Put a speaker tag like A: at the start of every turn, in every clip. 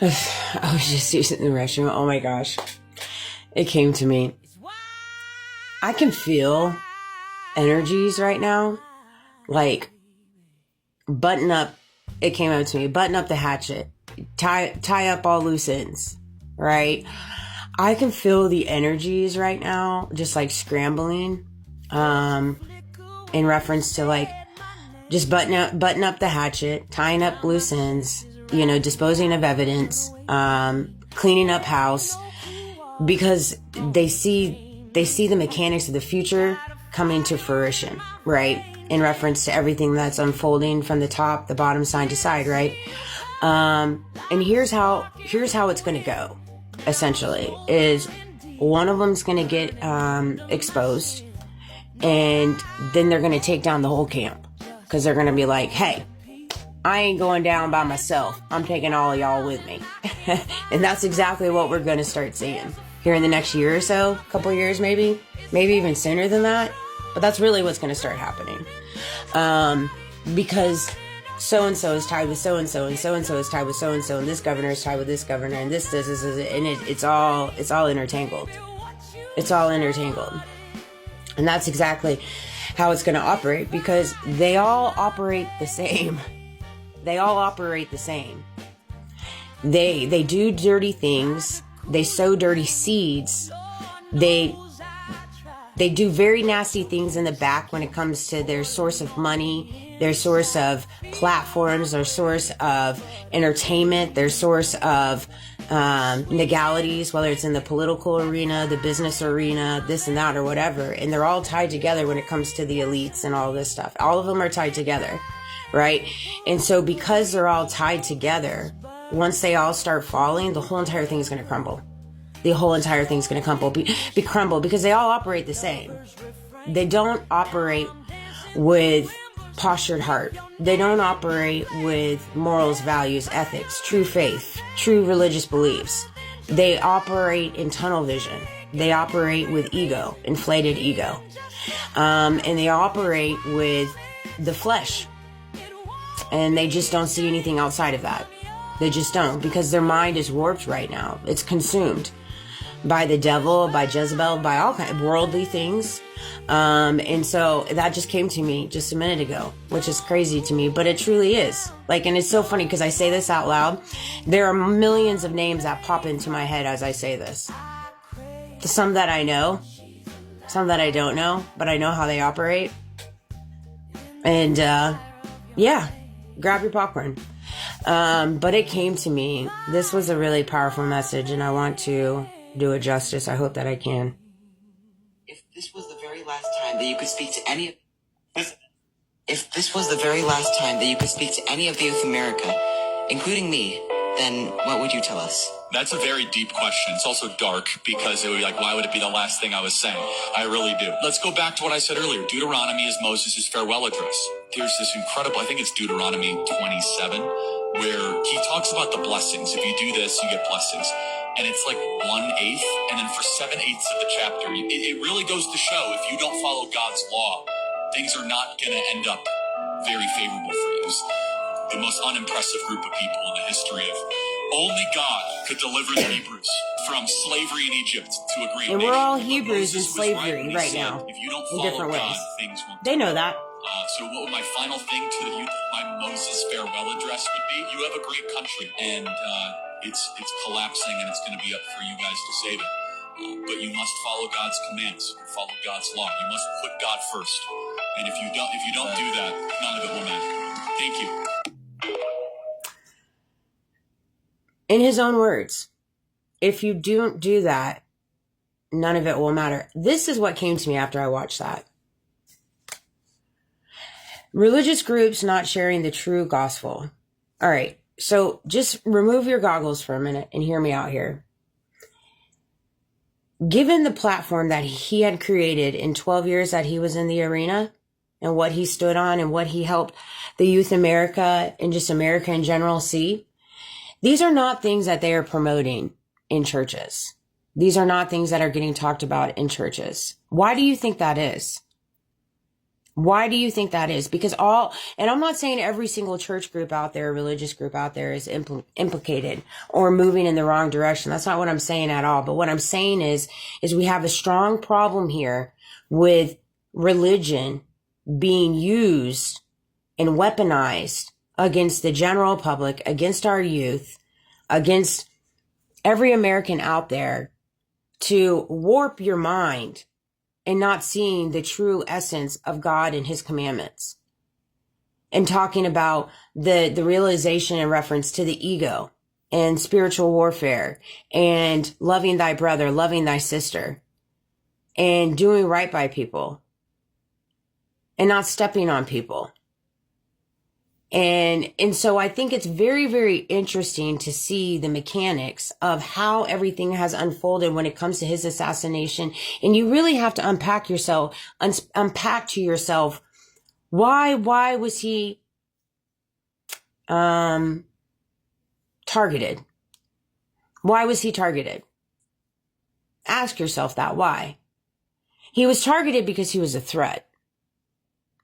A: I was just using the restroom. Oh my gosh. It came to me. I can feel energies right now. Like, button up. It came up to me. Button up the hatchet. Tie up all loose ends. Right? I can feel the energies right now just like scrambling. In reference to like just button up the hatchet, tying up loose ends, disposing of evidence, cleaning up house, because they see the mechanics of the future coming to fruition, right? In reference to everything that's unfolding from the top, the bottom, side to side, right? And here's how it's going to go. Essentially, is one of them's going to get exposed, and then they're going to take down the whole camp, because they're going to be like, hey, I ain't going down by myself. I'm taking all of y'all with me. And that's exactly what we're going to start seeing here in the next year or so, couple years maybe even sooner than that. But that's really what's going to start happening. Because so-and-so is tied with so-and-so, and so-and-so is tied with so-and-so, and this governor is tied with this governor, and this, and it's all intertangled. It's all intertangled. And that's exactly how it's going to operate, because they all operate the same. They all operate the same. They do dirty things. They sow dirty seeds. They do very nasty things in the back when it comes to their source of money, their source of platforms, their source of entertainment, their source of legalities, whether it's in the political arena, the business arena, this and that or whatever. And they're all tied together when it comes to the elites and all this stuff. All of them are tied together, right? And so because they're all tied together, once they all start falling, the whole entire thing is going to crumble. The whole entire thing's going to crumble because they all operate the same. They don't operate with postured heart. They don't operate with morals, values, ethics, true faith, true religious beliefs. They operate in tunnel vision. They operate with ego, inflated ego. And they operate with the flesh. And they just don't see anything outside of that. They just don't, because their mind is warped right now. It's consumed by the devil, by Jezebel, by all kinds of worldly things. And so that just came to me just a minute ago, which is crazy to me, but it truly is. Like, and it's so funny because I say this out loud. There are millions of names that pop into my head as I say this. Some that I know, some that I don't know, but I know how they operate. And, yeah, grab your popcorn. But it came to me. This was a really powerful message, and I want to do it justice. I hope that I can.
B: If this was the very last time that you could speak to any of the youth of America, including me, then what would you tell us?
C: That's a very deep question. It's also dark because it would be like, why would it be the last thing I was saying? I really do. Let's go back to what I said earlier. Deuteronomy is Moses' farewell address. There's this incredible, I think it's Deuteronomy 27, where he talks about the blessings. If you do this, you get blessings. And it's like 1/8. And then for 7/8 of the chapter, it really goes to show if you don't follow God's law, things are not going to end up very favorable for you. It's the most unimpressive group of people in the history of only God could deliver the Hebrews from slavery in Egypt to a great
A: And
C: nation.
A: we're all
C: But
A: Hebrews in
C: Moses was
A: slavery right
C: said,
A: now,
C: if you don't
A: in
C: follow
A: different
C: God,
A: ways.
C: things won't
A: They know that.
C: So what would my final thing to the youth, my Moses farewell address would be? You have a great country, and it's collapsing, and it's going to be up for you guys to save it. But you must follow God's commands, follow God's law. You must put God first, and if you don't do that, none of it will matter. Thank you.
A: In his own words, if you don't do that, none of it will matter. This is what came to me after I watched that. Religious groups not sharing the true gospel. All right, so just remove your goggles for a minute and hear me out here. Given the platform that he had created in 12 years that he was in the arena and what he stood on and what he helped the youth America and just America in general see, these are not things that they are promoting in churches. These are not things that are getting talked about in churches. Why do you think that is? Why do you think that is? Because and I'm not saying every single church group out there, religious group out there is implicated or moving in the wrong direction. That's not what I'm saying at all. But what I'm saying is we have a strong problem here with religion being used and weaponized against the general public, against our youth, against every American out there to warp your mind and not seeing the true essence of God and his commandments, and talking about the realization in reference to the ego and spiritual warfare and loving thy brother, loving thy sister, and doing right by people and not stepping on people. And so I think it's very, very interesting to see the mechanics of how everything has unfolded when it comes to his assassination. And you really have to unpack to yourself, why was he, targeted? Why was he targeted? Ask yourself that. Why? He was targeted because he was a threat.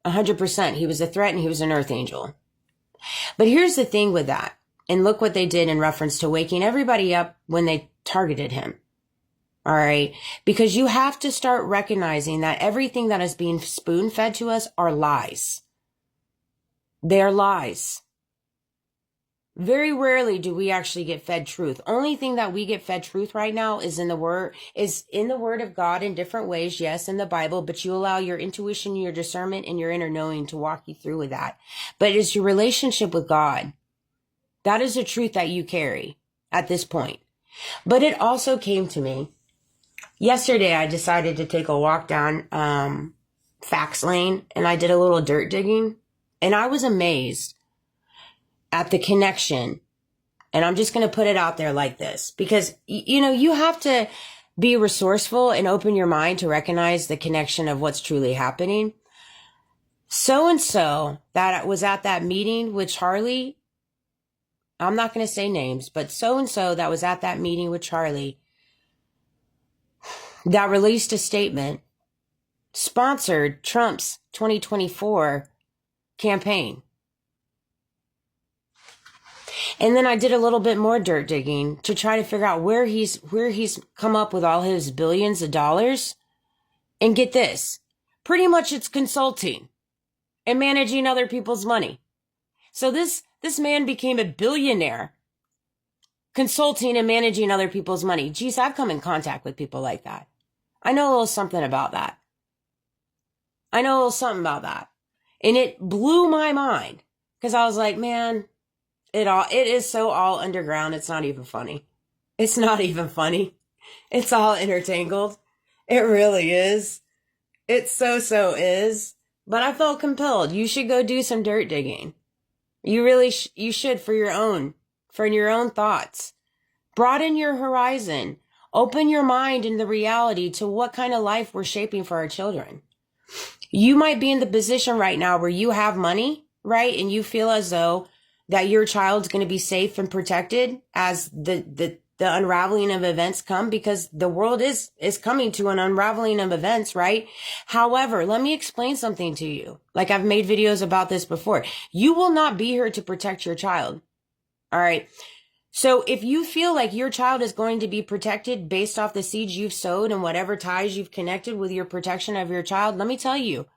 A: 100%. He was a threat and he was an earth angel. But here's the thing with that. And look what they did in reference to waking everybody up when they targeted him. All right. Because you have to start recognizing that everything that is being spoon fed to us are lies. They are lies. Very rarely do we actually get fed truth. Only thing that we get fed truth right now is in the word of God in different ways. Yes, in the Bible, but you allow your intuition, your discernment, and your inner knowing to walk you through with that. But it's your relationship with God. That is the truth that you carry at this point. But it also came to me yesterday. I decided to take a walk down, Facts Lane, and I did a little dirt digging, and I was amazed at the connection. And I'm just going to put it out there like this, because, you have to be resourceful and open your mind to recognize the connection of what's truly happening. So-and-so that was at that meeting with Charlie, I'm not going to say names, but so-and-so that was at that meeting with Charlie that released a statement, sponsored Trump's 2024 campaign. And then I did a little bit more dirt digging to try to figure out where he's come up with all his billions of dollars. And get this, pretty much it's consulting and managing other people's money. So this man became a billionaire consulting and managing other people's money. Geez, I've come in contact with people like that. I know a little something about that. And it blew my mind because I was like, man, it is so all underground. It's not even funny. It's all intertangled. It really is. It so is. But I felt compelled. You should go do some dirt digging. You really, you should for your own thoughts. Broaden your horizon. Open your mind and the reality to what kind of life we're shaping for our children. You might be in the position right now where you have money, right? And you feel as though that your child's going to be safe and protected as the unraveling of events come, because the world is coming to an unraveling of events, right? However, let me explain something to you. Like I've made videos about this before. You will not be here to protect your child. All right. So if you feel like your child is going to be protected based off the seeds you've sowed and whatever ties you've connected with your protection of your child, let me tell you,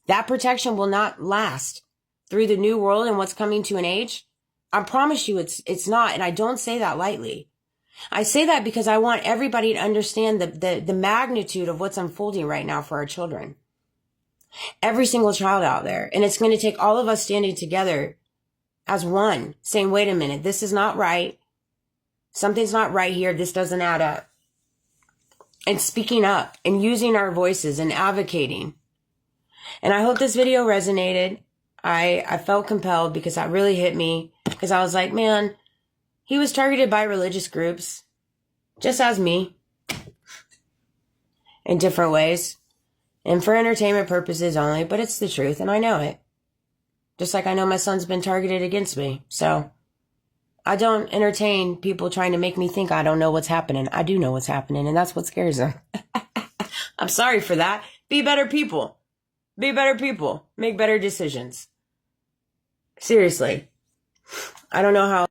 A: that protection will not last through the new world and what's coming to an age. I promise you it's not. And I don't say that lightly. I say that because I want everybody to understand the magnitude of what's unfolding right now for our children. Every single child out there. And it's going to take all of us standing together as one, saying, wait a minute, this is not right. Something's not right here. This doesn't add up. And speaking up and using our voices and advocating. And I hope this video resonated. I felt compelled because that really hit me, because I was like, man, he was targeted by religious groups, just as me, in different ways, and for entertainment purposes only, but it's the truth, and I know it. Just like I know my son's been targeted against me, so I don't entertain people trying to make me think I don't know what's happening. I do know what's happening, and that's what scares them. I'm sorry for that. Be better people. Be better people. Make better decisions. Seriously. I don't know how